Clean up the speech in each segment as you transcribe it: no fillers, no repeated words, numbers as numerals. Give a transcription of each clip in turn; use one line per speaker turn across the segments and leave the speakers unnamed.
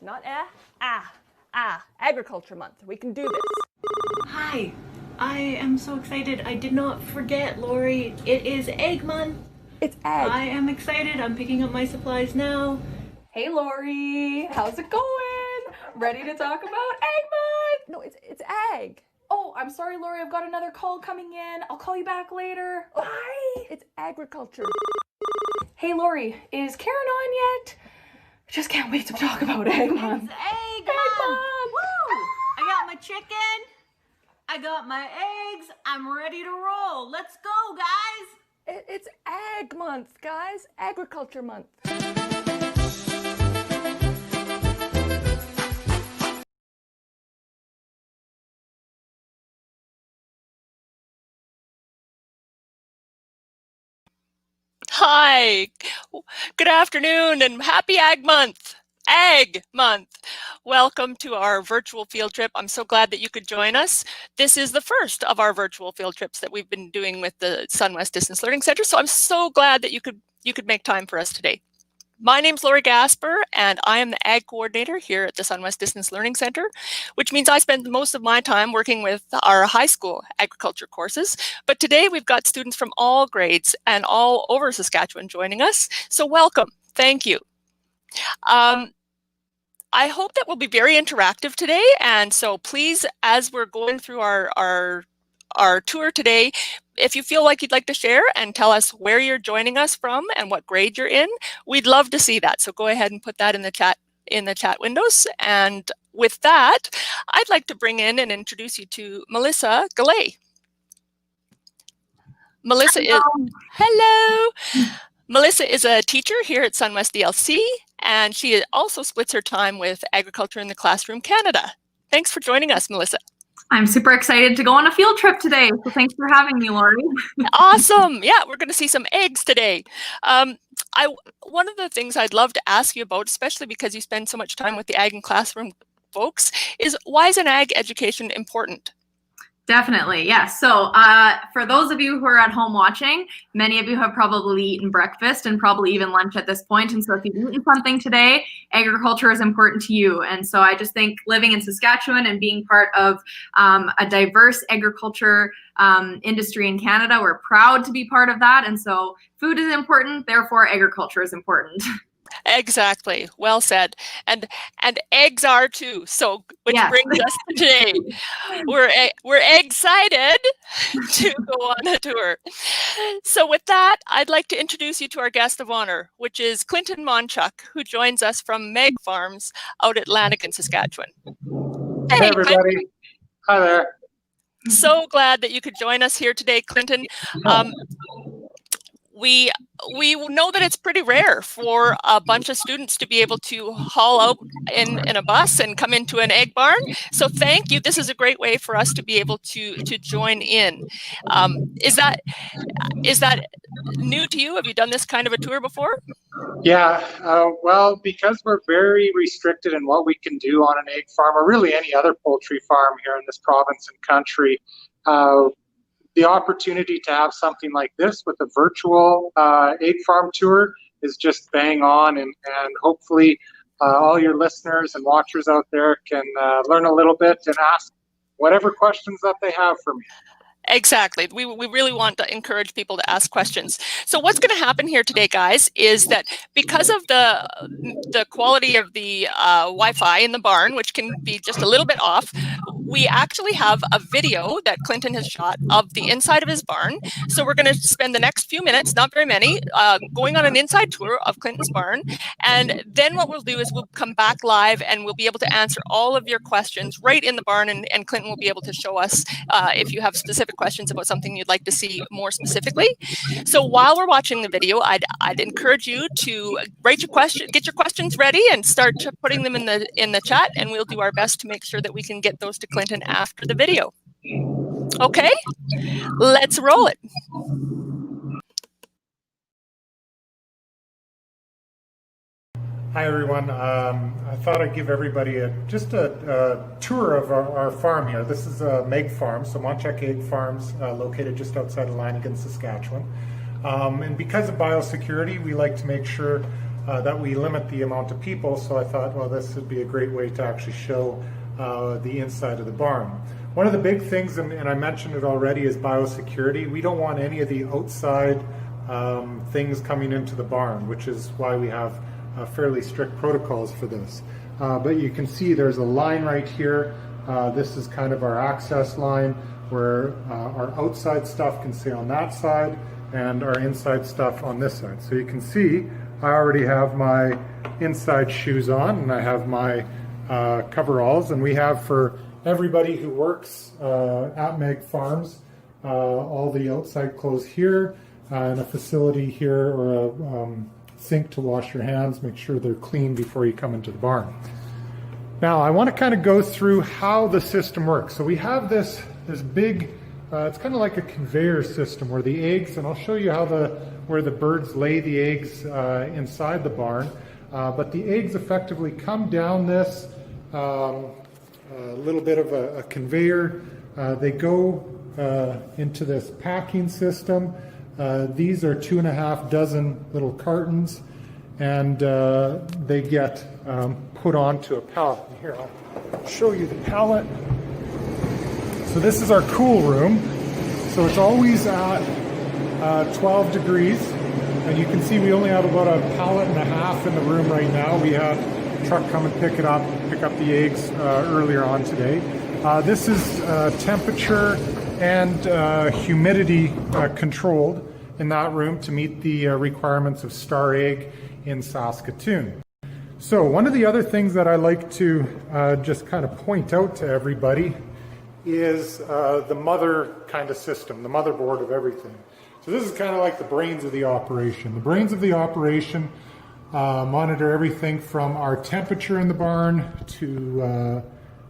not Agriculture Month. We can do this.
Hi, I am so excited. I did not forget, Laurie. It is Egg Month.
It's egg.
I am excited. I'm picking up my supplies now.
Hey Laurie, how's it going? Ready to talk about Egg Month?
No, it's egg.
Oh, I'm sorry, Laurie. I've got another call coming in. I'll call you back later.
Oh,
bye.
It's agriculture.
Hey Laurie, is Karen on yet? I just can't wait to talk about Egg Month.
It's Egg Month! Woo! I got my chicken. I got my eggs. I'm ready to roll. Let's go, guys.
It's Ag Month, guys. Agriculture Month.
Hi, good afternoon and happy Ag Month. Ag Month. Welcome to our virtual field trip. I'm so glad that you could join us. This is the first of our virtual field trips that we've been doing with the SunWest Distance Learning Center. So I'm so glad that you could make time for us today. My name's Laurie Gasper, and I am the Ag Coordinator here at the SunWest Distance Learning Center, which means I spend most of my time working with our high school agriculture courses. But today we've got students from all grades and all over Saskatchewan joining us. So welcome. Thank you. I hope that we'll be very interactive today. And so please, as we're going through our tour today, if you feel like you'd like to share and tell us where you're joining us from and what grade you're in, we'd love to see that. So go ahead and put that in the chat windows. And with that, I'd like to bring in and introduce you to Melissa Galley. Hello. Melissa is a teacher here at SunWest DLC, and she also splits her time with Agriculture in the Classroom Canada. Thanks for joining us, Melissa.
I'm super excited to go on a field trip today, so thanks for having me, Laurie.
Awesome. Yeah, we're going to see some eggs today. One of the things I'd love to ask you about, especially because you spend so much time with the Ag and Classroom folks, is why is an ag education important?
Definitely, yes. So for those of you who are at home watching, many of you have probably eaten breakfast and probably even lunch at this point. And so if you've eaten something today, agriculture is important to you. And so I just think living in Saskatchewan and being part of a diverse agriculture industry in Canada, we're proud to be part of that. And so food is important, therefore agriculture is important.
Exactly. Well said. And eggs are too. So which brings us to today. We're excited to go on a tour. So with that, I'd like to introduce you to our guest of honor, which is Clinton Monchuk, who joins us from Meg Farms out at Lanigan, Saskatchewan.
Hey everybody. Clinton. Hi there.
So glad that you could join us here today, Clinton. We know that it's pretty rare for a bunch of students to be able to haul out in a bus and come into an egg barn. So thank you. This is a great way for us to be able to join in. Is that new to you? Have you done this kind of a tour before?
Yeah, well, because we're very restricted in what we can do on an egg farm, or really any other poultry farm here in this province and country, the opportunity to have something like this with a virtual egg farm tour is just bang on, and hopefully all your listeners and watchers out there can learn a little bit and ask whatever questions that they have for me.
Exactly. We really want to encourage people to ask questions. So what's going to happen here today, guys, is that because of the quality of the Wi-Fi in the barn, which can be just a little bit off, we actually have a video that Clinton has shot of the inside of his barn. So we're going to spend the next few minutes, not very many, going on an inside tour of Clinton's barn. And then what we'll do is we'll come back live and we'll be able to answer all of your questions right in the barn. And Clinton will be able to show us if you have specific questions about something you'd like to see more specifically. So while we're watching the video, I'd encourage you to write your get your questions ready and start putting them in the chat, and we'll do our best to make sure that we can get those to Clinton after the video. Okay, let's roll it.
Hi everyone. I thought I'd give everybody just a tour of our farm here. This is Meg Farm, so Manchuk Egg Farms, located just outside of Lanigan, Saskatchewan. And because of biosecurity, we like to make sure that we limit the amount of people, so I thought, well, this would be a great way to actually show the inside of the barn. One of the big things, and I mentioned it already, is biosecurity. We don't want any of the outside things coming into the barn, which is why we have fairly strict protocols for this. But you can see there's a line right here. This is kind of our access line where our outside stuff can stay on that side and our inside stuff on this side. So you can see I already have my inside shoes on and I have my coveralls, and we have for everybody who works at Meg Farms all the outside clothes here and a facility here, or a sink to wash your hands, make sure they're clean before you come into the barn. Now I want to kind of go through how the system works. So we have this big, it's kind of like a conveyor system where the eggs, and I'll show you how where the birds lay the eggs inside the barn, but the eggs effectively come down this little bit of a conveyor. They go into this packing system. These are 2.5 dozen little cartons, and they get put onto a pallet. Here, I'll show you the pallet. So this is our cool room. So it's always at 12 degrees, and you can see we only have about a pallet and a half in the room right now. We had a truck come and pick up the eggs earlier on today. This is temperature and humidity controlled in that room to meet the requirements of star egg in Saskatoon. So one of the other things that I like to just kind of point out to everybody is the mother kind of system, the motherboard of everything. So this is kind of like the brains of the operation. The brains of the operation monitor everything from our temperature in the barn to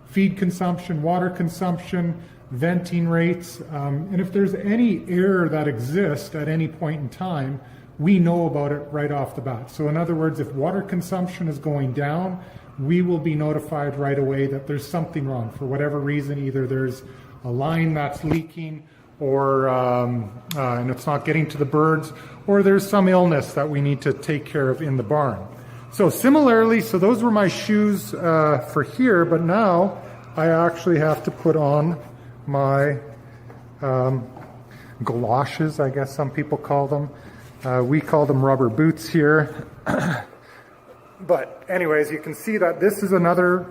feed consumption, water consumption, venting rates, and if there's any error that exists at any point in time, we know about it right off the bat. So in other words, if water consumption is going down, we will be notified right away that there's something wrong for whatever reason. Either there's a line that's leaking, or and it's not getting to the birds, or there's some illness that we need to take care of in the barn. So similarly, so those were my shoes for here, but now I actually have to put on my galoshes, I guess some people call them. We call them rubber boots here. But anyways, you can see that this is another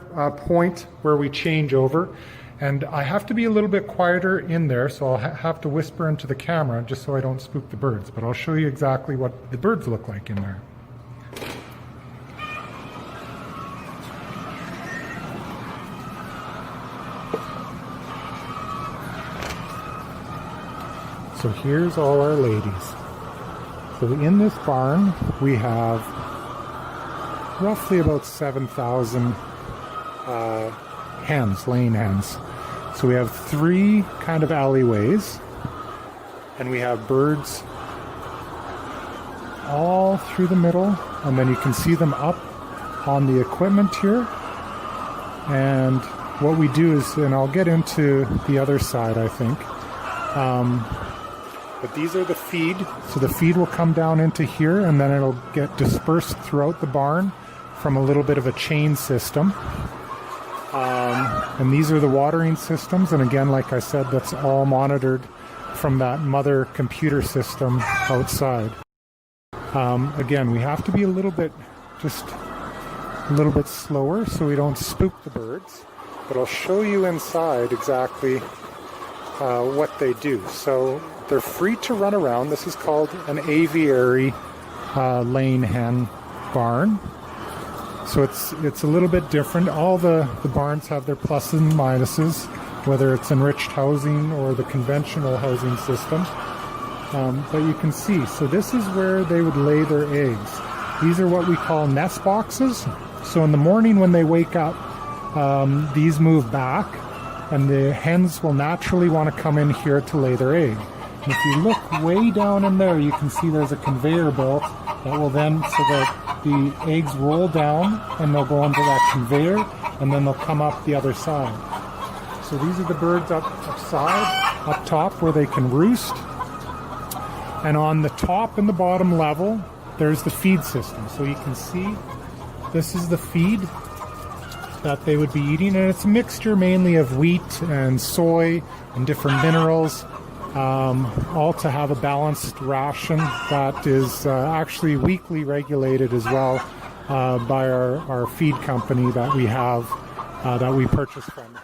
point where we change over. And I have to be a little bit quieter in there, so I'll have to whisper into the camera just so I don't spook the birds. But I'll show you exactly what the birds look like in there. So here's all our ladies. So in this barn, we have roughly about 7,000 hens, laying hens. So we have 3 kind of alleyways, and we have birds all through the middle, and then you can see them up on the equipment here. And what we do is, and I'll get into the other side, I think, but these are the feed. So the feed will come down into here, and then it'll get dispersed throughout the barn from a little bit of a chain system. And these are the watering systems. And again, like I said, that's all monitored from that mother computer system outside. Again, we have to be just a little bit slower so we don't spook the birds. But I'll show you inside exactly what they do. So they're free to run around. This is called an aviary laying hen barn. So it's a little bit different. All the barns have their pluses and minuses, whether it's enriched housing or the conventional housing system. But you can see, so this is where they would lay their eggs. These are what we call nest boxes. So in the morning when they wake up, these move back, and the hens will naturally want to come in here to lay their egg. And if you look way down in there, you can see there's a conveyor belt that will then, so that the eggs roll down and they'll go onto that conveyor, and then they'll come up the other side. So these are the birds up top where they can roost. And on the top and the bottom level, there's the feed system. So you can see this is the feed that they would be eating, and it's a mixture mainly of wheat and soy and different minerals, all to have a balanced ration that is actually weekly regulated as well by our feed company that we have, that we purchase from.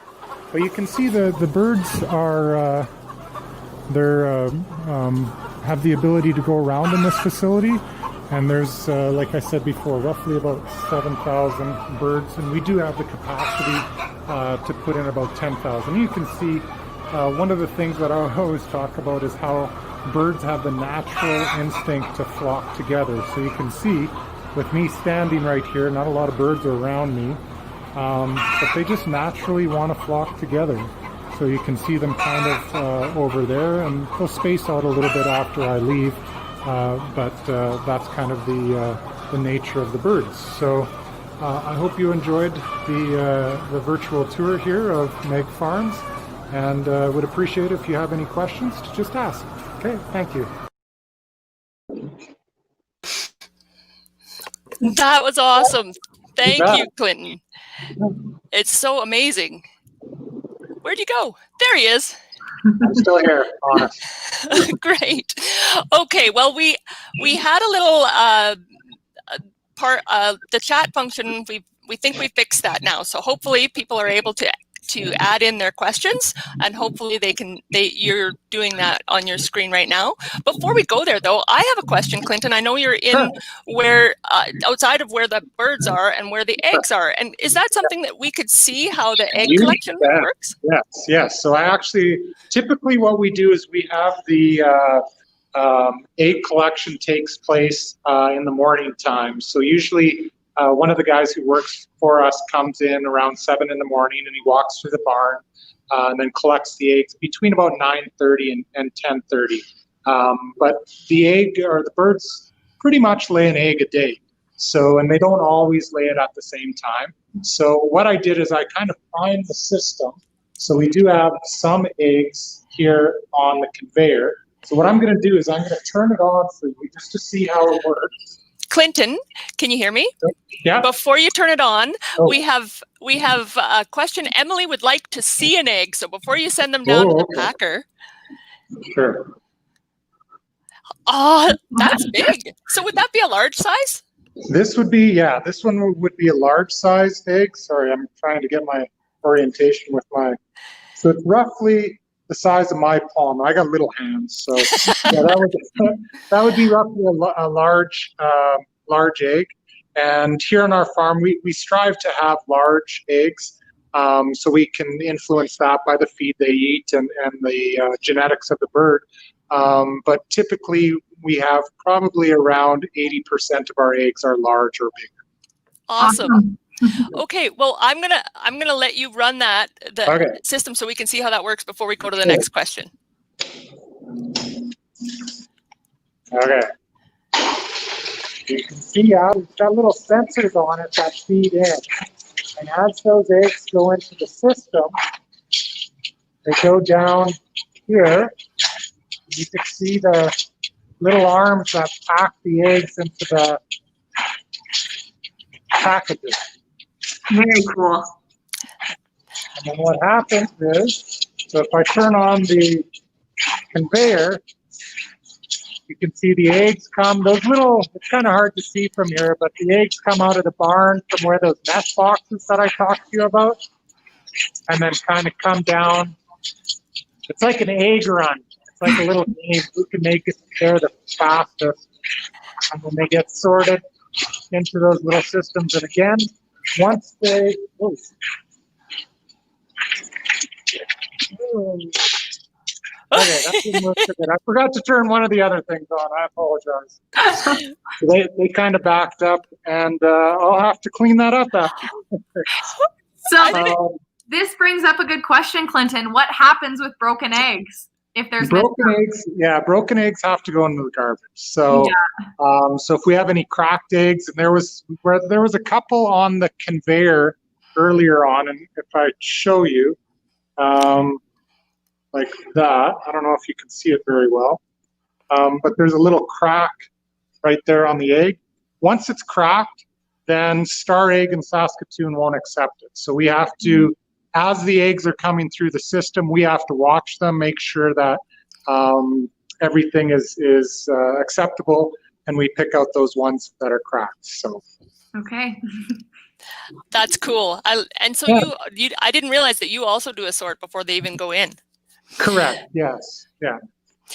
But you can see the birds are have the ability to go around in this facility, and there's like I said before, roughly about 7,000 birds, and we do have the capacity to put in about 10,000. You can see one of the things that I always talk about is how birds have the natural instinct to flock together. So you can see with me standing right here, not a lot of birds are around me, but they just naturally want to flock together. So you can see them kind of over there, and they'll space out a little bit after I leave, but that's kind of the nature of the birds. So I hope you enjoyed the virtual tour here of Meg Farms, and would appreciate it if you have any questions to just ask. Okay, thank you.
That was awesome. Thank you, Clinton. It's so amazing. Where'd you go? There he is.
I'm still here, honest.
Great. Okay, well, we had a little the chat function. We think we fixed that now. So hopefully people are able to add in their questions, and hopefully you're doing that on your screen right now. Before we go there, though, I have a question, Clinton. I know you're in where outside of where the birds are and where the eggs are, and is that something that we could see how the egg collection works?
Yes. So I actually, typically what we do is we have the egg collection takes place in the morning time. So usually one of the guys who works for us comes in around 7 in the morning, and he walks through the barn and then collects the eggs between about 9:30 and 10:30. But the egg, or the birds, pretty much lay an egg a day. So, and they don't always lay it at the same time. So what I did is I kind of primed the system. So we do have some eggs here on the conveyor. So what I'm going to do is I'm going to turn it on for you just to see how it works.
Clinton, can you hear me?
Yeah.
Before you turn it on, we have a question. Emily would like to see an egg, so before you send them down to the packer.
Sure.
Oh, that's big. So would that be a large size?
This would be, yeah, this one would be a large size egg. Sorry, I'm trying to get my orientation with my, so it's roughly the size of my palm. I got little hands, so yeah, that would be roughly a large egg. And here on our farm, we strive to have large eggs, so we can influence that by the feed they eat and the genetics of the bird. But typically, we have probably around 80% of our eggs are large or bigger.
Awesome. Okay, well, I'm gonna let you run the system so we can see how that works before we go to the next question.
Okay. You can see how it's got little sensors on it that feed in, and as those eggs go into the system, they go down here. You can see the little arms that pack the eggs into the packages.
Very cool.
And then what happens is, so if I turn on the conveyor, you can see the eggs come, those little, it's kind of hard to see from here, but the eggs come out of the barn from where those nest boxes that I talked to you about, and then kind of come down. It's like an egg run. It's like a little game. Who can make it there the fastest? And then they get sorted into those little systems. And again, once they, okay, that didn't look so good. I forgot to turn one of the other things on. I apologize. So they kind of backed up, and I'll have to clean that up after.
So this brings up a good question, Clinton. What happens with broken eggs if there's
broken eggs? Yeah, broken eggs have to go into the garbage. So, so if we have any cracked eggs, and there was a couple on the conveyor earlier on, and if I show you, like that, I don't know if you can see it very well, but there's a little crack right there on the egg. Once it's cracked, then Star Egg in Saskatoon won't accept it. So we have to, as the eggs are coming through the system, we have to watch them, make sure that everything is acceptable, and we pick out those ones that are cracked. So.
Okay.
That's cool. So you, I didn't realize that you also do a sort before they even go in.
Correct. Yes. Yeah.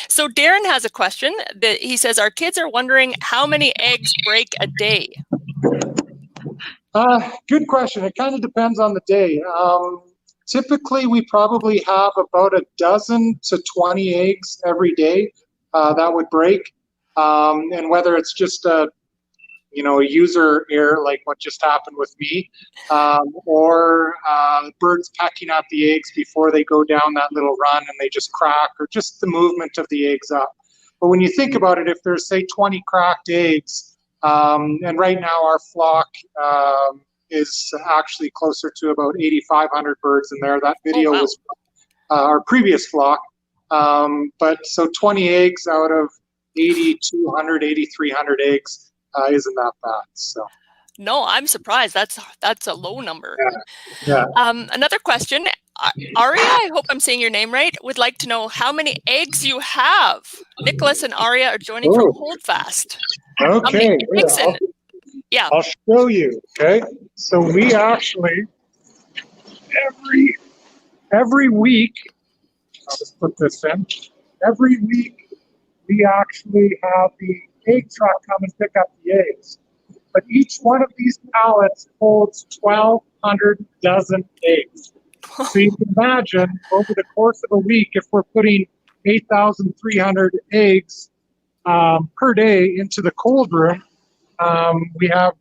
So Darren has a question that he says, our kids are wondering how many eggs break a day.
Good question. It kind of depends on the day. Typically, we probably have about 12 to 20 eggs every day that would break. And whether it's just a user error like what just happened with me, or birds pecking at the eggs before they go down that little run and they just crack, or just the movement of the eggs up. But when you think about it, if there's, say, 20 cracked eggs, and right now our flock is actually closer to about 8,500 birds in there. That video was our previous flock. But so 20 eggs out of 8,200, 8,300 eggs isn't that bad. So.
No, I'm surprised. That's a low number.
Yeah.
Another question. Aria, I hope I'm saying your name right, would like to know how many eggs you have. Nicholas and Aria are joining from Holdfast.
Okay.
I'll
show you. Okay. So we actually every week, I'll just put this in. Every week we actually have the egg truck come and pick up the eggs. But each one of these pallets holds 1,200 dozen eggs. So you can imagine over the course of a week, if we're putting 8,300 eggs per day into the cold room, we have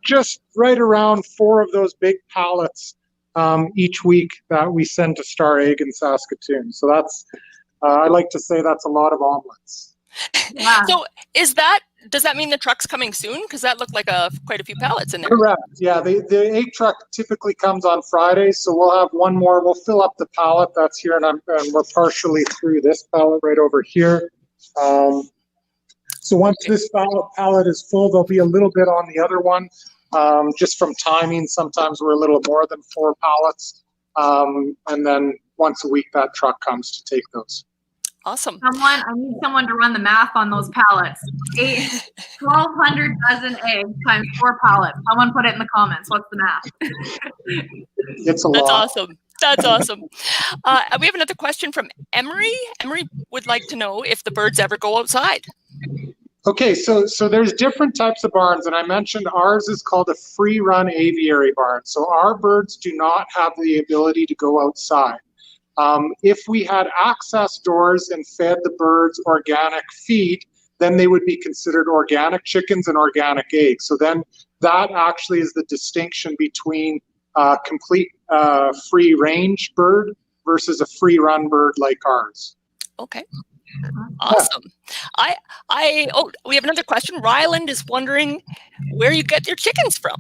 just right around 4 of those big pallets each week that we send to Star Egg in Saskatoon. So that's, I like to say that's a lot of omelets.
Yeah.
So does that mean the truck's coming soon? Because that looked like quite a few pallets in there.
Correct. Yeah, the egg truck typically comes on Friday, so we'll have one more. We'll fill up the pallet that's here, and we're partially through this pallet right over here. So once this pallet is full, there'll be a little bit on the other one. Just from timing, sometimes we're a little more than 4 pallets. And then once a week, that truck comes to take those.
Awesome.
I need someone to run the math on those pallets. 1,200 dozen eggs times 4 pallets. Someone put it in the comments. What's the math?
It's a lot.
That's awesome. That's awesome. We have another question from Emery. Emery would like to know if the birds ever go outside.
Okay, so there's different types of barns, and I mentioned ours is called a free-run aviary barn. So our birds do not have the ability to go outside. If we had access doors and fed the birds organic feed, then they would be considered organic chickens and organic eggs. So then that actually is the distinction between a complete free-range bird versus a free-run bird like ours.
Okay. Awesome. We have another question. Ryland is wondering where you get your chickens from.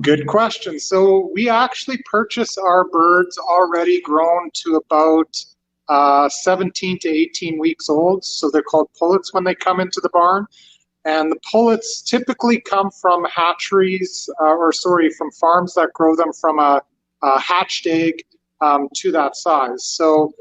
Good question. So we actually purchase our birds already grown to about 17 to 18 weeks old. So they're called pullets when they come into the barn. And the pullets typically come from hatcheries, from farms that grow them from a hatched egg to that size. So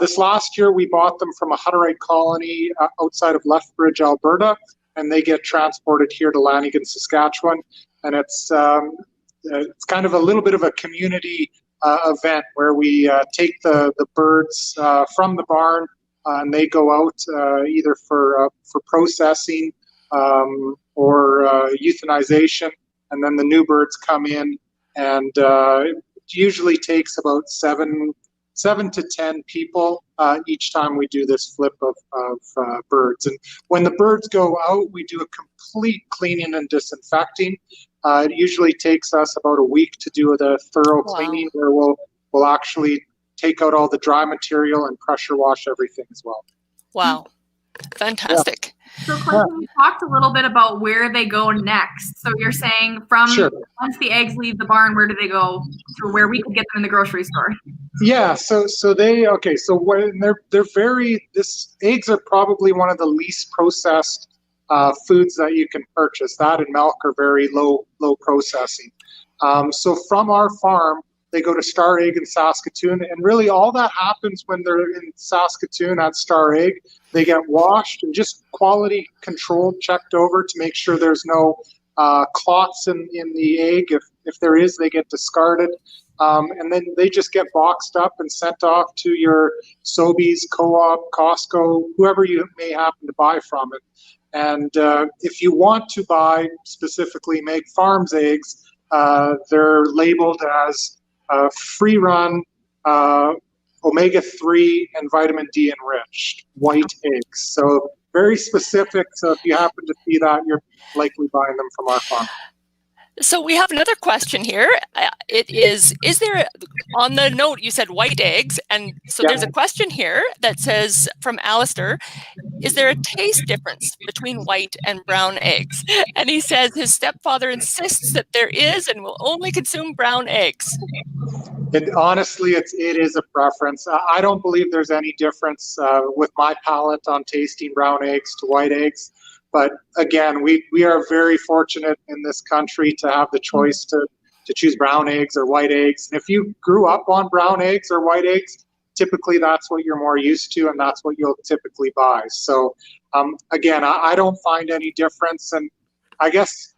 this last year, we bought them from a Hutterite colony outside of Lethbridge, Alberta, and they get transported here to Lanigan, Saskatchewan. And it's kind of a little bit of a community event where we take the birds from the barn and they go out either for processing or euthanization, and then the new birds come in, and it usually takes about 7 to 10 people each time we do this flip of birds. And when the birds go out, we do a complete cleaning and disinfecting. It usually takes us about a week to do the thorough cleaning, where we'll actually take out all the dry material and pressure wash everything as well.
Wow. Fantastic.
So Clinton, you talked a little bit about where they go next. So you're saying once the eggs leave the barn, where do they go to where we can get them in the grocery store?
Yeah, so when eggs are probably one of the least processed foods that you can purchase. That and milk are very low processing. So from our farm, they go to Star Egg in Saskatoon, and really all that happens when they're in Saskatoon at Star Egg. They get washed and just quality controlled, checked over to make sure there's no clots in the egg. If there is, they get discarded. And then they just get boxed up and sent off to your Sobeys, Co-op, Costco, whoever you may happen to buy from it. And if you want to buy specifically Meg Farms eggs, they're labeled as free-run, omega-3 and vitamin D enriched white eggs. So very specific. So if you happen to see that, you're likely buying them from our farm.
So we have another question here. It is there, on the note, you said white eggs. And so there's a question here that says, from Alistair, is there a taste difference between white and brown eggs? And he says his stepfather insists that there is and will only consume brown eggs.
Honestly, it is a preference. I don't believe there's any difference with my palate on tasting brown eggs to white eggs. But again, we are very fortunate in this country to have the choice to choose brown eggs or white eggs. And if you grew up on brown eggs or white eggs, typically that's what you're more used to, and that's what you'll typically buy. So again, I don't find any difference. And I guess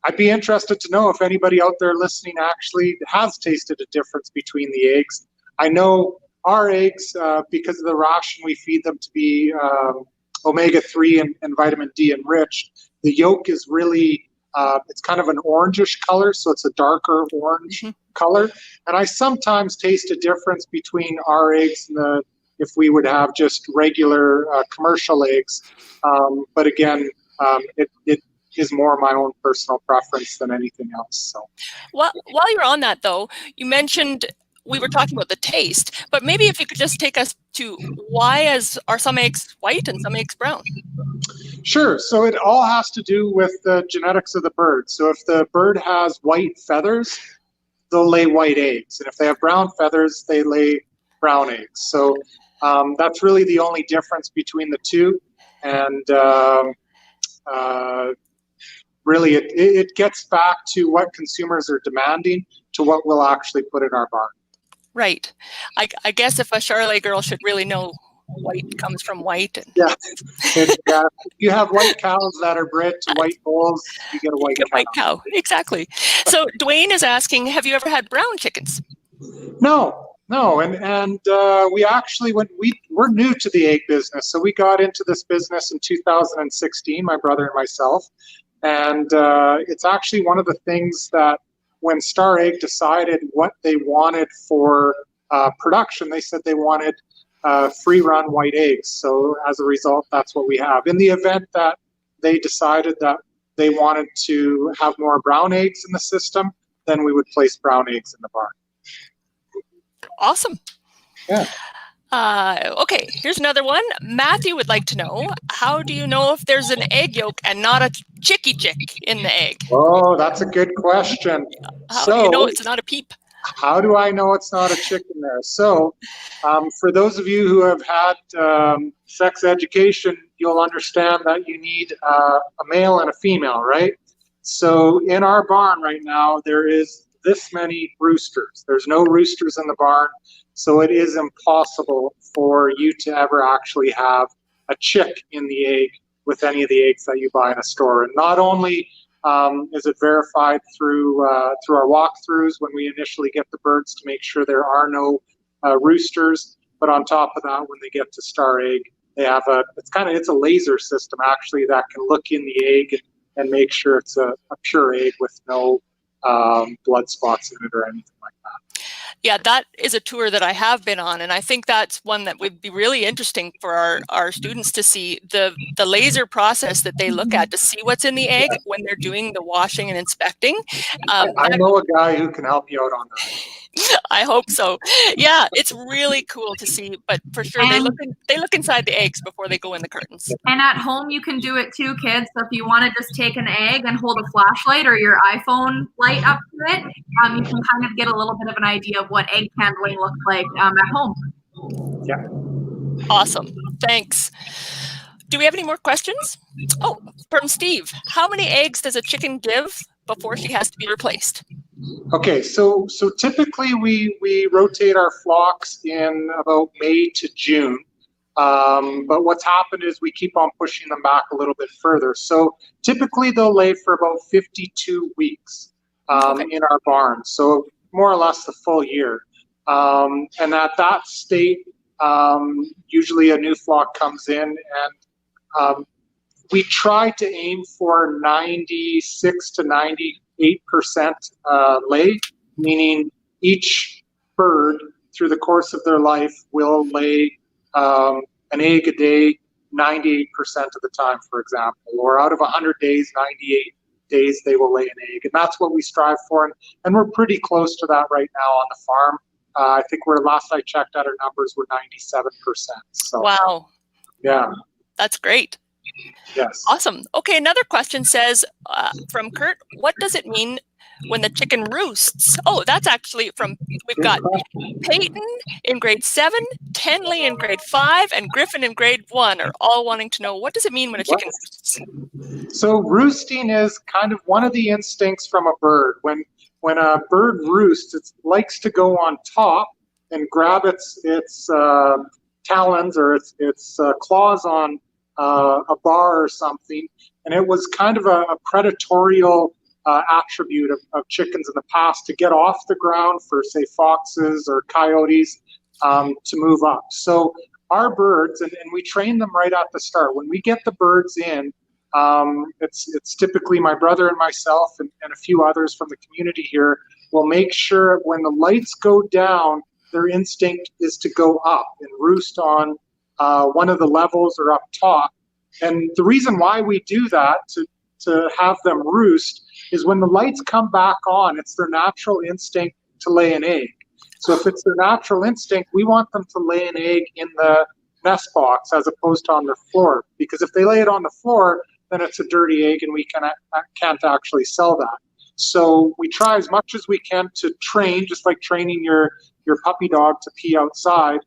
I'd be interested to know if anybody out there listening actually has tasted a difference between the eggs. I know our eggs, because of the ration we feed them to be omega-3 and vitamin D enriched, the yolk is really, it's kind of an orangish color, so it's a darker orange color. And I sometimes taste a difference between our eggs and if we would have just regular commercial eggs. But again, it is more my own personal preference than anything else. So,
while you're on that, though, you mentioned we were talking about the taste, but maybe if you could just take us to why are some eggs white and some eggs brown?
Sure. So it all has to do with the genetics of the bird. So if the bird has white feathers, they'll lay white eggs. And if they have brown feathers, they lay brown eggs. So that's really the only difference between the two. And really, it gets back to what consumers are demanding to what we'll actually put in our barn.
Right. I guess if a Charolais girl should really know white comes from white. And
yeah. You have white cows that are bred to white bulls, you get a white cow.
Exactly. So Dwayne is asking, have you ever had brown chickens?
No. And we actually, we're new to the egg business. So we got into this business in 2016, my brother and myself. And it's actually one of the things that when Star Egg decided what they wanted for production, they said they wanted free-run white eggs. So as a result, that's what we have. In the event that they decided that they wanted to have more brown eggs in the system, then we would place brown eggs in the barn.
Awesome.
Yeah.
Okay, here's another one. Matthew would like to know, how do you know if there's an egg yolk and not a chicky chick in the egg?
Oh, that's a good question.
How do you know it's not a peep?
How do I know it's not a chick in there? So for those of you who have had sex education, you'll understand that you need a male and a female, right? So in our barn right now, there is this many roosters. There's no roosters in the barn. So it is impossible for you to ever actually have a chick in the egg with any of the eggs that you buy in a store. And not only is it verified through our walkthroughs when we initially get the birds to make sure there are no roosters, but on top of that, when they get to Star Egg, they have it's a laser system actually that can look in the egg and make sure it's a pure egg with no blood spots in it or anything like that.
Yeah, that is a tour that I have been on, and I think that's one that would be really interesting for our students to see, the laser process that they look at to see what's in the egg when they're doing the washing and inspecting.
I know a guy who can help you out on that.
I hope so. Yeah, it's really cool to see, but for sure they look inside the eggs before they go in the curtains.
And at home you can do it too, kids. So if you want to just take an egg and hold a flashlight or your iPhone light up to it, you can kind of get a little bit of an idea of what egg handling looks like at home.
Yeah.
Awesome. Thanks. Do we have any more questions? Oh, from Steve. How many eggs does a chicken give before she has to be replaced?
Okay, so typically we rotate our flocks in about May to June. But what's happened is we keep on pushing them back a little bit further. So typically they'll lay for about 52 weeks in our barn. So more or less the full year. And at that state, usually a new flock comes in, and we try to aim for 96 to 98% lay, meaning each bird through the course of their life will lay an egg a day 98% of the time, for example, or out of 100 days, 98 days they will lay an egg. And that's what we strive for. And we're pretty close to that right now on the farm. I think last I checked out our numbers were 97%. So,
wow.
Yeah.
That's great.
Yes.
Awesome. Okay, another question says from Kurt, what does it mean when the chicken roosts? Oh, that's actually we've got Peyton in grade 7, Tenley in grade 5, and Griffin in grade 1 are all wanting to know, what does it mean when a chicken roosts?
So roosting is kind of one of the instincts from a bird. When a bird roosts, it likes to go on top and grab its talons or its claws on a bar or something. And it was kind of a predatorial attribute of chickens in the past to get off the ground for, say, foxes or coyotes to move up. So our birds, and we train them right at the start. When we get the birds in, it's typically my brother and myself and a few others from the community here will make sure when the lights go down, their instinct is to go up and roost on one of the levels or up top. And the reason why we do that, to have them roost, is when the lights come back on, it's their natural instinct to lay an egg. So if it's their natural instinct, we want them to lay an egg in the nest box as opposed to on the floor. Because if they lay it on the floor, then it's a dirty egg and we can't actually sell that. So we try as much as we can to train, just like training your puppy dog to pee outside.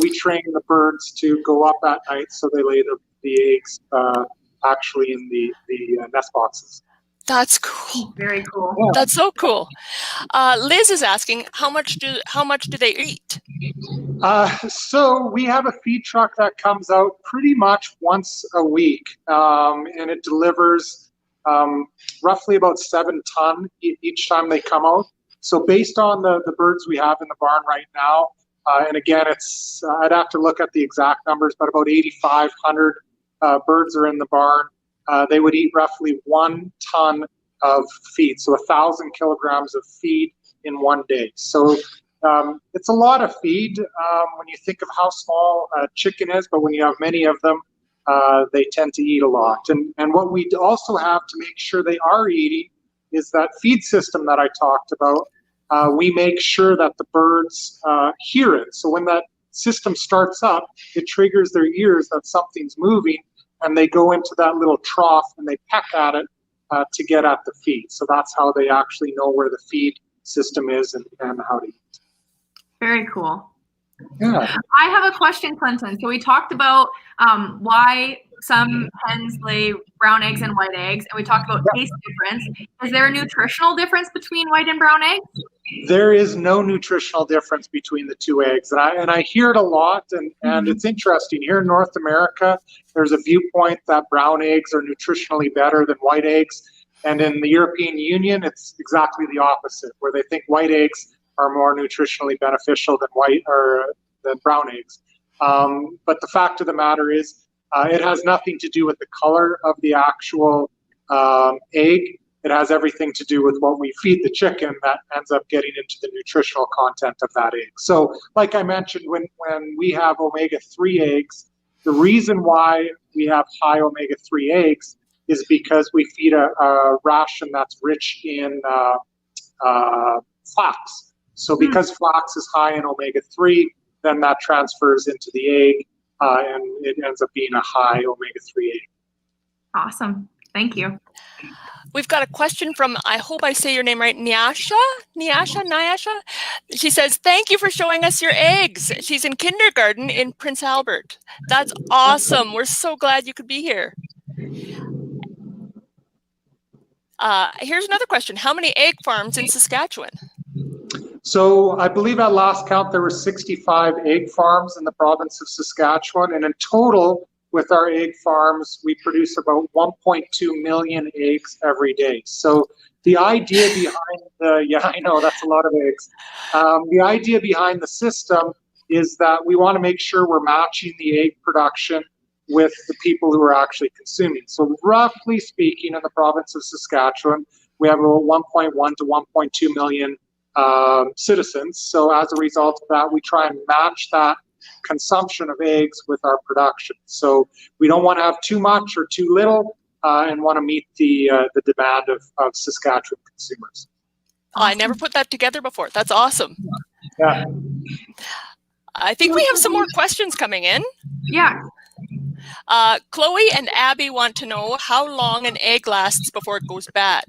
We train the birds to go up at night so they lay the eggs actually in the nest boxes.
That's cool.
Very cool.
Yeah.
That's so cool. Liz is asking, how much do they eat?
So we have a feed truck that comes out pretty much once a week, and it delivers roughly about 7 tons each time they come out. So based on the birds we have in the barn right now, and again, I'd have to look at the exact numbers, but about 8,500 birds are in the barn. They would eat roughly 1 ton of feed, so 1,000 kilograms of feed in one day. So it's a lot of feed when you think of how small a chicken is, but when you have many of them, they tend to eat a lot. And what we also have to make sure they are eating is that feed system that I talked about. We make sure that the birds hear it. So when that system starts up, it triggers their ears that something's moving, and they go into that little trough and they peck at it to get at the feed. So that's how they actually know where the feed system is and how to eat.
Very cool.
Yeah.
I have a question, Clinton. So we talked about why some hens lay brown eggs and white eggs, and we talked about taste difference. Is there a nutritional difference between white and brown eggs?
There is no nutritional difference between the two eggs, and I hear it a lot, and it's interesting. Here in North America, there's a viewpoint that brown eggs are nutritionally better than white eggs, and in the European Union, it's exactly the opposite, where they think white eggs are more nutritionally beneficial than brown eggs. But the fact of the matter is, it has nothing to do with the color of the actual egg. It has everything to do with what we feed the chicken that ends up getting into the nutritional content of that egg. So like I mentioned, when we have omega-3 eggs, the reason why we have high omega-3 eggs is because we feed a ration that's rich in flax. So because flax is high in omega-3, then that transfers into the egg, and it ends up being a high omega-3 egg.
Awesome. Thank you.
We've got a question from, I hope I say your name right, Nyasha. She says, thank you for showing us your eggs. She's in kindergarten in Prince Albert. That's awesome. We're so glad you could be here. Here's another question. How many egg farms in Saskatchewan?
So I believe at last count there were 65 egg farms in the province of Saskatchewan, and in total with our egg farms we produce about 1.2 million eggs every day. So the idea behind yeah, I know that's a lot of eggs. The idea behind the system is that we want to make sure we're matching the egg production with the people who are actually consuming. So roughly speaking, in the province of Saskatchewan, we have about 1.1 to 1.2 million citizens. So as a result of that, we try and match that consumption of eggs with our production. So we don't want to have too much or too little, and want to meet the demand of Saskatchewan consumers.
I never put that together before. That's awesome.
Yeah.
I think we have some more questions coming in.
Yeah.
Chloe and Abby want to know how long an egg lasts before it goes bad.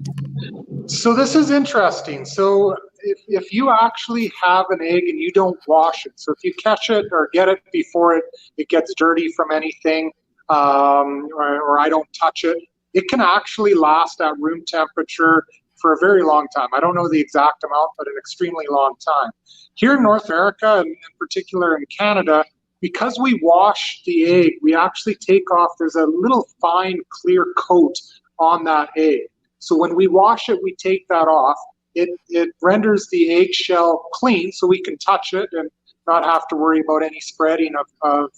So this is interesting. So if you actually have an egg and you don't wash it, so if you catch it or get it before it gets dirty from anything, or I don't touch it, it can actually last at room temperature for a very long time. I don't know the exact amount, but an extremely long time. Here in North America, and in particular in Canada, because we wash the egg, we actually take off, there's a little fine clear coat on that egg. So when we wash it, we take that off. It renders the eggshell clean so we can touch it and not have to worry about any spreading of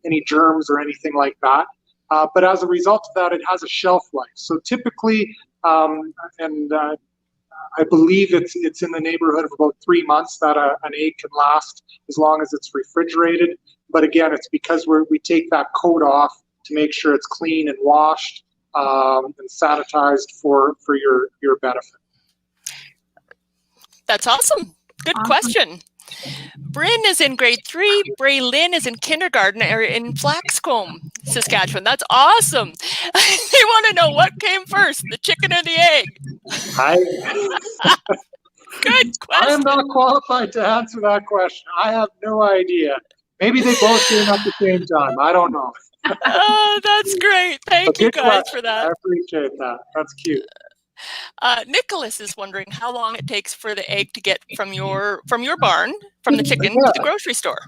any germs or anything like that. But as a result of that, it has a shelf life. So typically, I believe it's in the neighborhood of about 3 months that an egg can last as long as it's refrigerated. But again, it's because we take that coat off to make sure it's clean and washed and sanitized for your benefit.
That's awesome. Good question. Bryn is in grade 3. Braylyn is in kindergarten in Flaxcombe, Saskatchewan. That's awesome. They want to know what came first, the chicken or the egg? Good question.
I am not qualified to answer that question. I have no idea. Maybe they both came at the same time. I don't know.
Oh, that's great. Thank you guys for that.
I appreciate that. That's cute.
Nicholas is wondering how long it takes for the egg to get from your barn, from the chicken, to the grocery store.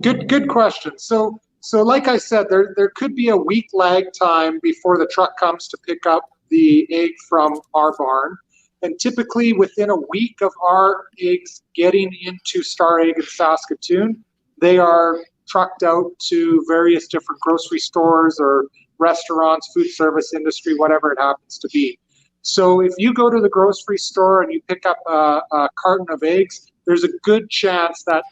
Good question. So like I said, there could be a week lag time before the truck comes to pick up the egg from our barn. And typically within a week of our eggs getting into Star Egg in Saskatoon, they are trucked out to various different grocery stores or restaurants, food service industry, whatever it happens to be. So if you go to the grocery store and you pick up a carton of eggs, there's a good chance that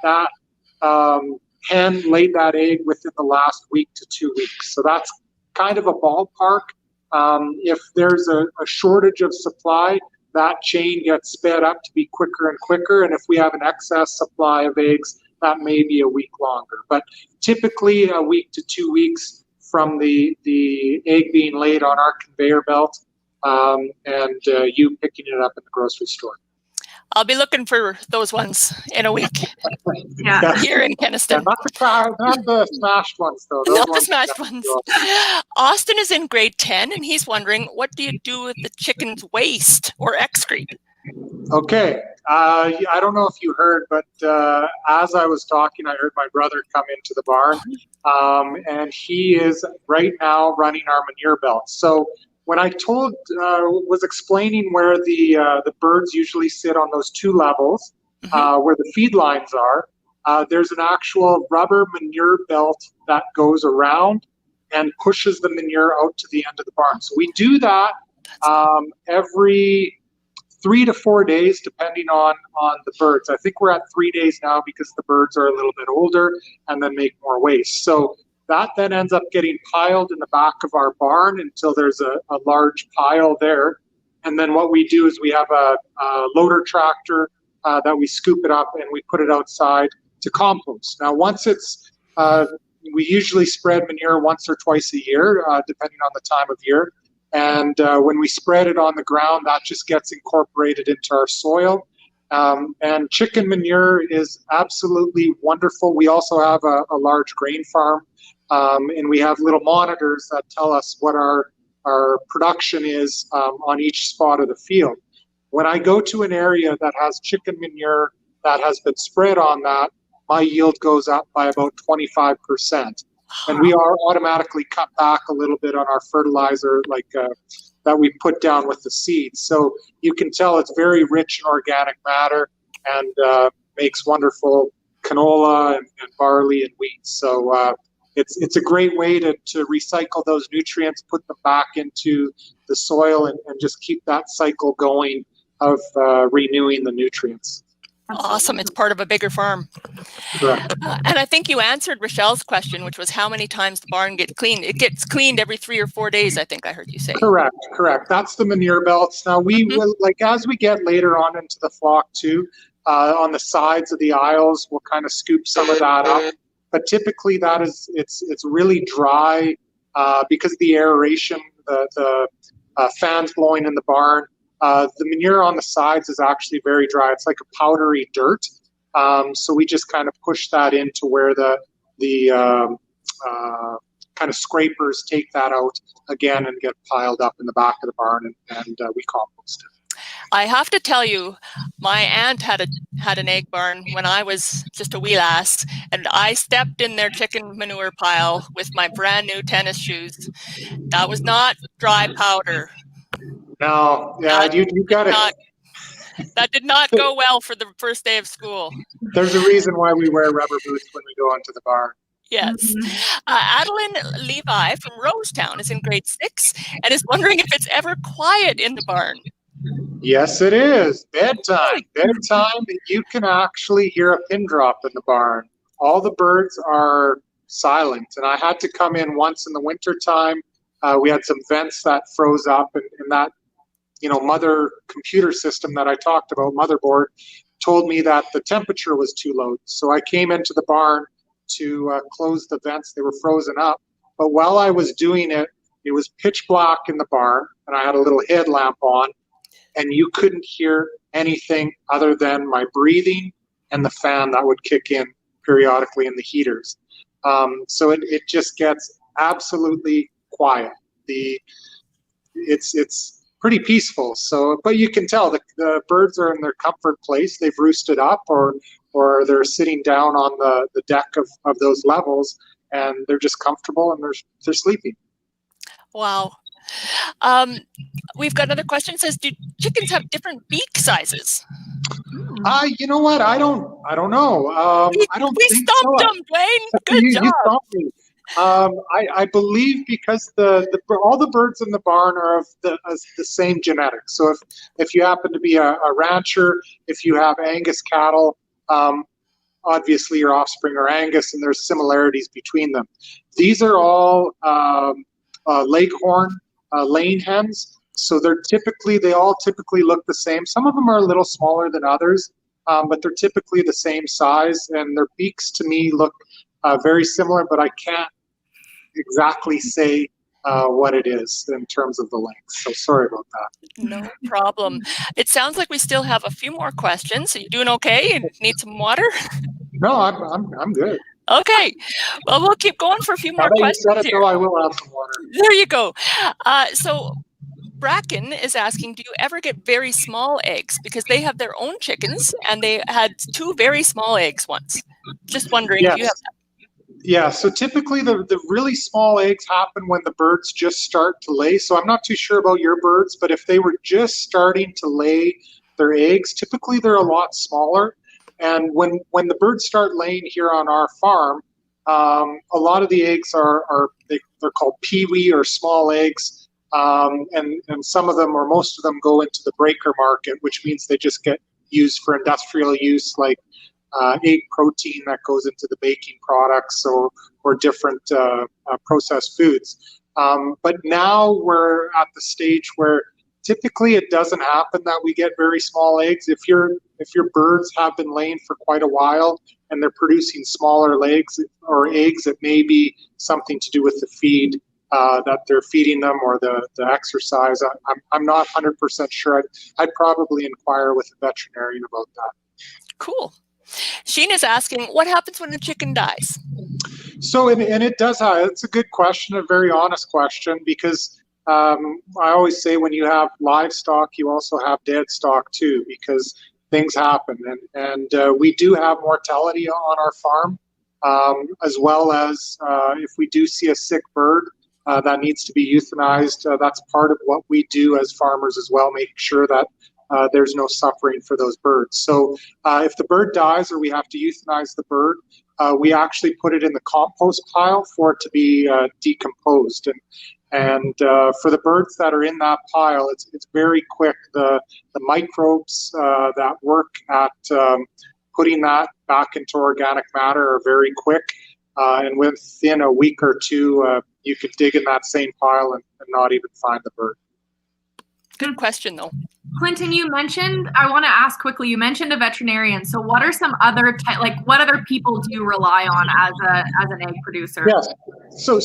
hen laid that egg within the last week to 2 weeks. So that's kind of a ballpark. If there's a shortage of supply, that chain gets sped up to be quicker and quicker. And if we have an excess supply of eggs, that may be a week longer. But typically a week to 2 weeks from the egg being laid on our conveyor belt and you picking it up in the grocery store.
I'll be looking for those ones in a week.
Yeah.
Here in Kenniston.
Yeah, not the smashed ones, though.
Not the smashed ones. Austin is in grade 10, and he's wondering, what do you do with the chicken's waste or excrete?
Okay. I don't know if you heard, but as I was talking, I heard my brother come into the barn, and he is right now running our manure belt. So when I was explaining where the birds usually sit on those 2 levels, where the feed lines are, there's an actual rubber manure belt that goes around and pushes the manure out to the end of the barn. So we do that every 3 to 4 days, depending on the birds. I think we're at 3 days now because the birds are a little bit older and then make more waste. So that then ends up getting piled in the back of our barn until there's a large pile there. And then what we do is we have a loader tractor that we scoop it up and we put it outside to compost. Now, once it's, we usually spread manure once or twice a year, depending on the time of year. And when we spread it on the ground, that just gets incorporated into our soil. And chicken manure is absolutely wonderful. We also have a large grain farm, and we have little monitors that tell us what our production is on each spot of the field. When I go to an area that has chicken manure that has been spread on that, my yield goes up by about 25%. And we are automatically cut back a little bit on our fertilizer, like that we put down with the seeds. So you can tell it's very rich in organic matter and makes wonderful canola and barley and wheat. So it's a great way to recycle those nutrients, put them back into the soil, and just keep that cycle going of renewing the nutrients.
Awesome. It's part of a bigger farm.
Correct.
And I think you answered Rochelle's question, which was how many times the barn gets cleaned. It gets cleaned every 3 or 4 days, I think I heard you say.
Correct. That's the manure belts. Now we will, like, as we get later on into the flock too, on the sides of the aisles, we'll kind of scoop some of that up. But typically that is, it's really dry because of the aeration, the fans blowing in the barn. The manure on the sides is actually very dry. It's like a powdery dirt. So we just kind of push that into where the kind of scrapers take that out again and get piled up in the back of the barn, and we compost it.
I have to tell you, my aunt had an egg barn when I was just a wee lass, and I stepped in their chicken manure pile with my brand new tennis shoes. That was not dry powder.
No, yeah, you got it.
That did not go well for the first day of school.
There's a reason why we wear rubber boots when we go into the barn.
Yes. Adeline Levi from Rosetown is in grade 6 and is wondering if it's ever quiet in the barn.
Yes, it is. Bedtime. Bedtime, you can actually hear a pin drop in the barn. All the birds are silent. And I had to come in once in the winter time. We had some vents that froze up, and that, mother computer system that I talked about, motherboard, told me that the temperature was too low. So I came into the barn to close the vents. They were frozen up. But while I was doing it, it was pitch black in the barn, and I had a little headlamp on, and you couldn't hear anything other than my breathing and the fan that would kick in periodically in the heaters. So it just gets absolutely quiet. It's pretty peaceful. So, but you can tell the birds are in their comfort place. They've roosted up, or they're sitting down on the deck of those levels, and they're just comfortable, and they're sleeping.
Wow. We've got another question. It says, do chickens have different beak sizes?
You know what? I don't know. I don't
we
think
stopped
so.
them, Dwayne. Good
You
job.
stopped me. I believe because all the birds in the barn are of the same genetics. So if you happen to be a rancher, if you have Angus cattle, obviously your offspring are Angus, and there's similarities between them. These are all Leghorn lane hens. So they all typically look the same. Some of them are a little smaller than others, but they're typically the same size, and their beaks to me look very similar, but I can't exactly say what it is in terms of the length. So sorry about that.
No problem. It sounds like we still have a few more questions. Are you doing okay? You need some water?
No, I'm good.
Okay. Well, we'll keep going for a few more
Now that you
questions
said it,
here.
though, I will have some water.
There you go. So Bracken is asking, do you ever get very small eggs? Because they have their own chickens, and they had 2 very small eggs once. Just wondering if you have that.
Yeah, so typically the really small eggs happen when the birds just start to lay. So I'm not too sure about your birds, but if they were just starting to lay their eggs, typically they're a lot smaller. And when the birds start laying here on our farm, a lot of the eggs they're called peewee or small eggs, and some of them or most of them go into the breaker market, which means they just get used for industrial use, like egg protein that goes into the baking products or different processed foods. But now we're at the stage where typically it doesn't happen that we get very small eggs. If your birds have been laying for quite a while and they're producing smaller eggs, it may be something to do with the feed that they're feeding them or the exercise. I'm not 100% sure. I'd probably inquire with a veterinarian about that.
Cool. Sheen is asking, what happens when a chicken dies?
So, and it does, it's a good question, a very honest question, because I always say when you have livestock, you also have dead stock too, because things happen. And we do have mortality on our farm, as well as if we do see a sick bird that needs to be euthanized, that's part of what we do as farmers as well, making sure that there's no suffering for those birds. So if the bird dies or we have to euthanize the bird, we actually put it in the compost pile for it to be decomposed. And for the birds that are in that pile, it's very quick. The microbes that work at putting that back into organic matter are very quick. And within a week or two, you could dig in that same pile and not even find the bird.
Good question, though.
Clinton, you mentioned, I want to ask quickly, you mentioned a veterinarian. So what are some other, what other people do you rely on as an egg producer?
Yes. So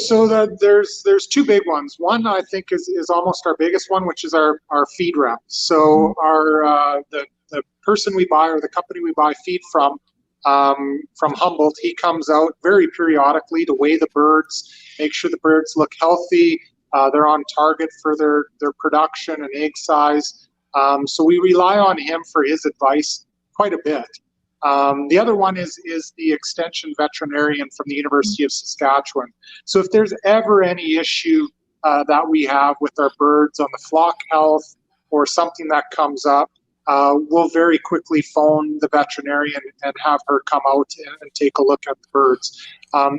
there's two big ones. One, I think, is almost our biggest one, which is our feed rep. So our the person we buy or the company we buy feed from Humboldt, he comes out very periodically to weigh the birds, make sure the birds look healthy, they're on target for their production and egg size. So we rely on him for his advice quite a bit. The other one is the extension veterinarian from the University of Saskatchewan. So if there's ever any issue that we have with our birds on the flock health or something that comes up, we'll very quickly phone the veterinarian and have her come out and take a look at the birds.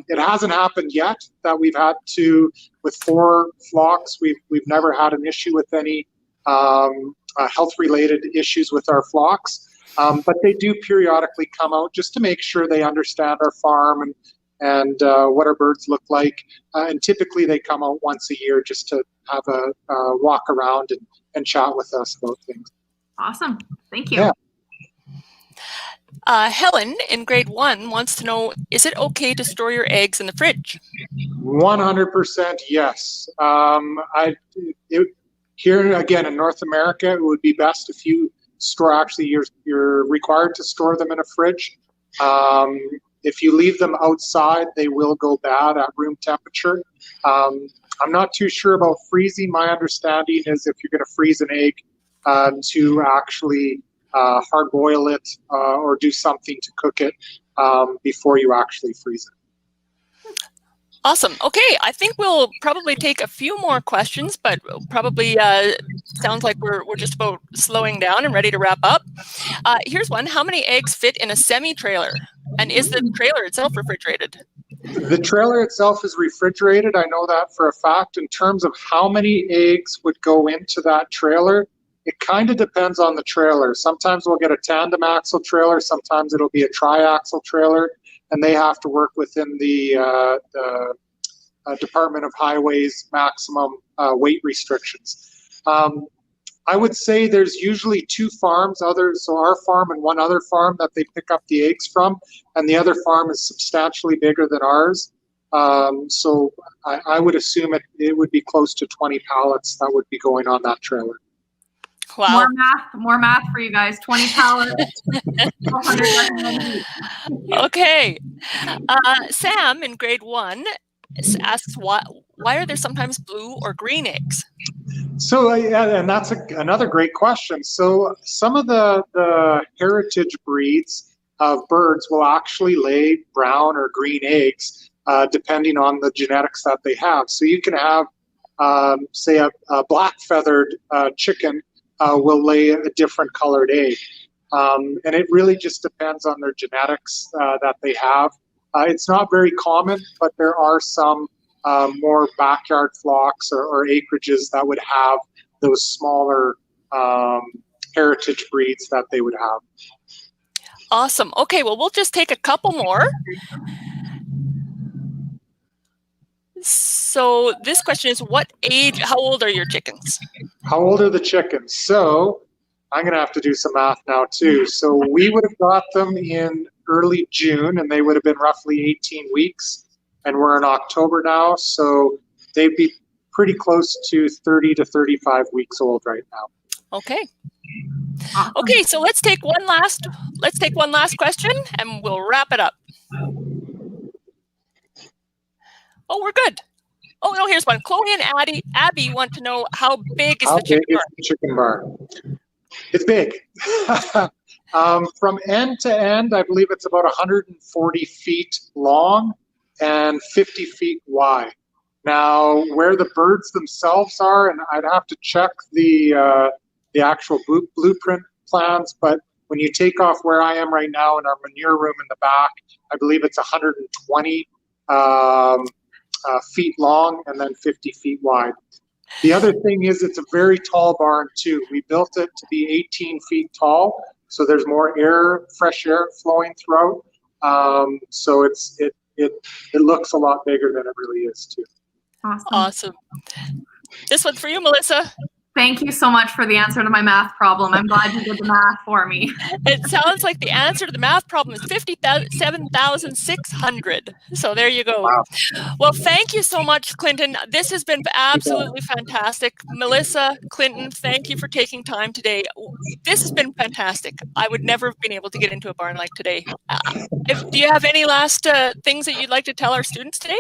It hasn't happened yet that we've had to, with 4 flocks, we've never had an issue with any health-related issues with our flocks. But they do periodically come out just to make sure they understand our farm and what our birds look like. And typically they come out once a year just to have a walk around and chat with us about things.
Awesome. Thank you.
Yeah.
Helen in grade 1 wants to know, is it okay to store your eggs in the fridge?
100% yes. Here again in North America, it would be best if you store, actually you're required to store them in a fridge. If you leave them outside, they will go bad at room temperature. I'm not too sure about freezing. My understanding is if you're going to freeze an egg, to actually hard boil it or do something to cook it before you actually freeze it.
Awesome. Okay, I think we'll probably take a few more questions, but probably sounds like we're just about slowing down and ready to wrap up. Here's one. How many eggs fit in a semi-trailer? And is the trailer itself refrigerated?
The trailer itself is refrigerated. I know that for a fact. In terms of how many eggs would go into that trailer, it kind of depends on the trailer. Sometimes we'll get a tandem axle trailer. Sometimes it'll be a triaxle trailer, and they have to work within the Department of Highways maximum weight restrictions. I would say there's usually 2 farms, so our farm and one other farm that they pick up the eggs from, and the other farm is substantially bigger than ours. So I would assume it would be close to 20 pallets that would be going on that trailer.
Wow.
More math for you guys. 20 pallets.
Okay. Sam in grade 1 asks, why are there sometimes blue or green eggs?
So, and that's another great question. So some of the heritage breeds of birds will actually lay brown or green eggs, depending on the genetics that they have. So you can have, say, a black-feathered chicken will lay a different colored egg. And it really just depends on their genetics that they have. It's not very common, but there are some more backyard flocks or acreages that would have those smaller heritage breeds that they would have.
Awesome. Okay, well, we'll just take a couple more. So this question is, what age, how old are your chickens?
How old are the chickens? So I'm going to have to do some math now too. So we would have got them in early June, and they would have been roughly 18 weeks. And we're in October now, so they'd be pretty close to 30 to 35 weeks old right now.
Okay. Okay, so let's take one last question and we'll wrap it up. Oh, we're good. Oh no, here's one. Chloe and Abby want to know how big is the chicken barn?
It's big. From end to end, I believe it's about 140 feet long and 50 feet wide. Now, where the birds themselves are, and I'd have to check the actual blueprint plans, but when you take off where I am right now in our manure room in the back, I believe it's 120 feet long and then 50 feet wide. The other thing is it's a very tall barn too. We built it to be 18 feet tall, so there's more air, fresh air flowing throughout. So it looks a lot bigger than it really is too.
Awesome. This one's for you, Melissa.
Thank you so much for the answer to my math problem. I'm glad you did the math for me.
It sounds like the answer to the math problem is 57,600. So there you go.
Wow.
Well, thank you so much, Clinton. This has been absolutely fantastic. Melissa, Clinton, thank you for taking time today. This has been fantastic. I would never have been able to get into a barn like today. Do you have any last things that you'd like to tell our students today?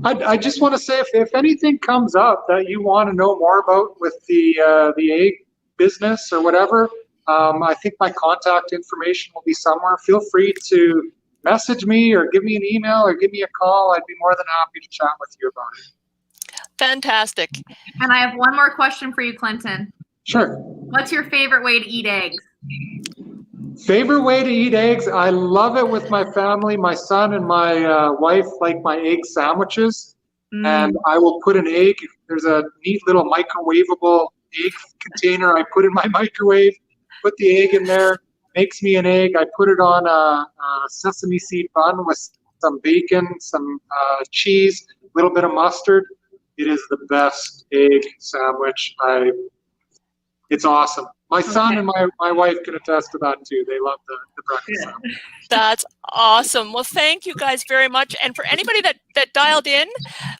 I just want to say, if anything comes up that you want to know more about with the egg business or whatever, I think my contact information will be somewhere. Feel free to message me or give me an email or give me a call. I'd be more than happy to chat with you about it.
Fantastic.
And I have one more question for you, Clinton.
Sure.
What's your favorite way to eat eggs?
Favorite way to eat eggs? I love it with my family. My son and my wife like my egg sandwiches. And I will put an egg. There's a neat little microwavable egg container I put in my microwave. Put the egg in there. Makes me an egg. I put it on a sesame seed bun with some bacon, some cheese, a little bit of mustard. It is the best egg sandwich. It's awesome. My son and my wife can attest to that too. They love the breakfast sandwich.
That's awesome. Well, thank you guys very much. And for anybody that dialed in,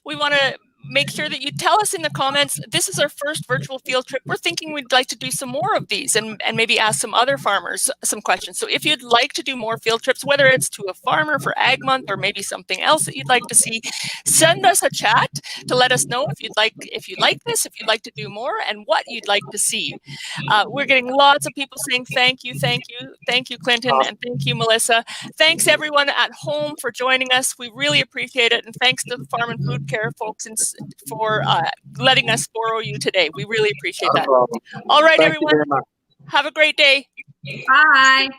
we want to make sure that you tell us in the comments, this is our first virtual field trip. We're thinking we'd like to do some more of these and maybe ask some other farmers some questions. So if you'd like to do more field trips, whether it's to a farmer for Ag Month or maybe something else that you'd like to see, send us a chat to let us know if you like this, if you'd like to do more, and what you'd like to see. We're getting lots of people saying thank you, Clinton, and thank you, Melissa. Thanks everyone at home for joining us. We really appreciate it, and thanks to the Farm and Food Care folks for letting us borrow you today. We really appreciate that. All right, everyone. Have a great day.
Bye.